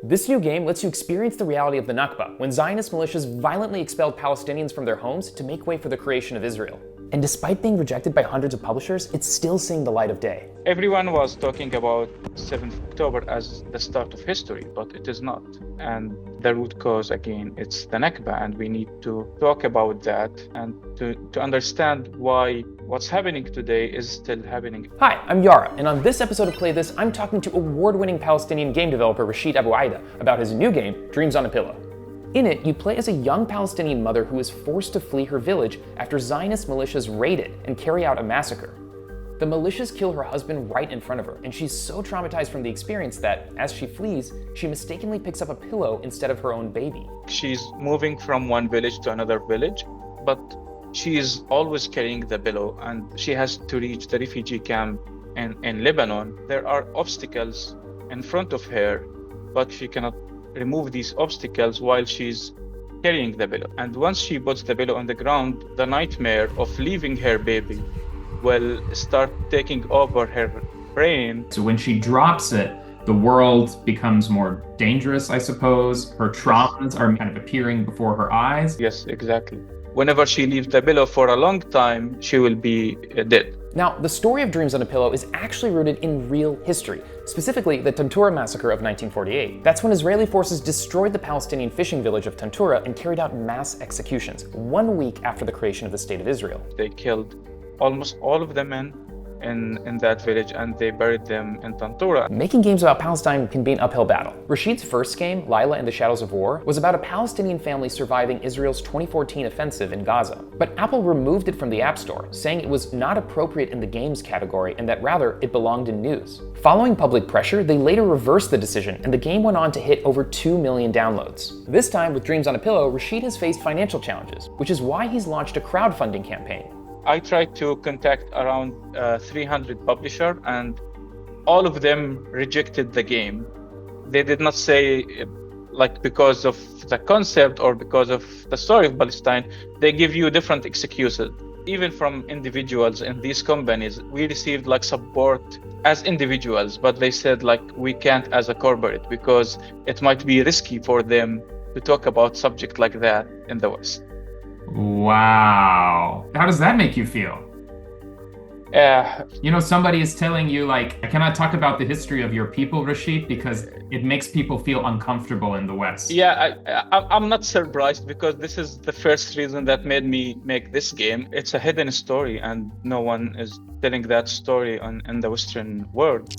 This new game lets you experience the reality of the Nakba, when Zionist militias violently expelled Palestinians from their homes to make way for the creation of Israel. And despite being rejected by hundreds of publishers, it's still seeing the light of day. Everyone was talking about 7th October as the start of history, but it is not. And the root cause, again, it's the Nakba, and we need to talk about that and to understand why what's happening today is still happening. Hi, I'm Yara, and on this episode of Play This, I'm talking to award-winning Palestinian game developer Rashid Abu Aida about his new game, Dreams on a Pillow. In it, you play as a young Palestinian mother who is forced to flee her village after Zionist militias raid it and carry out a massacre. The militias kill her husband right in front of her, and she's so traumatized from the experience that, as she flees, she mistakenly picks up a pillow instead of her own baby. She's moving from one village to another village, but she is always carrying the pillow, and she has to reach the refugee camp in Lebanon. There are obstacles in front of her, but she cannot remove these obstacles while she's carrying the pillow. And once she puts the pillow on the ground, the nightmare of leaving her baby will start taking over her brain. So when she drops it, the world becomes more dangerous, I suppose. Her traumas are kind of appearing before her eyes. Yes, exactly. Whenever she leaves the pillow for a long time, she will be dead. Now, the story of Dreams on a Pillow is actually rooted in real history, specifically the Tantura massacre of 1948. That's when Israeli forces destroyed the Palestinian fishing village of Tantura and carried out mass executions, 1 week after the creation of the State of Israel. They killed almost all of the men in that village, and they buried them in Tantura. Making games about Palestine can be an uphill battle. Rashid's first game, Lila and the Shadows of War, was about a Palestinian family surviving Israel's 2014 offensive in Gaza. But Apple removed it from the App Store, saying it was not appropriate in the games category and that rather it belonged in news. Following public pressure, they later reversed the decision, and the game went on to hit over 2 million downloads. This time, with Dreams on a Pillow, Rashid has faced financial challenges, which is why he's launched a crowdfunding campaign. I tried to contact around 300 publishers, and all of them rejected the game. They did not say like because of the concept or because of the story of Palestine. They give you different excuses. Even from individuals in these companies, we received like support as individuals, but they said like we can't as a corporate because it might be risky for them to talk about subject like that in the West. Wow. How does that make you feel? You know, somebody is telling you, like, I cannot talk about the history of your people, Rashid, because it makes people feel uncomfortable in the West. Yeah, I'm not surprised because this is the first reason that made me make this game. It's a hidden story and no one is telling that story in the Western world.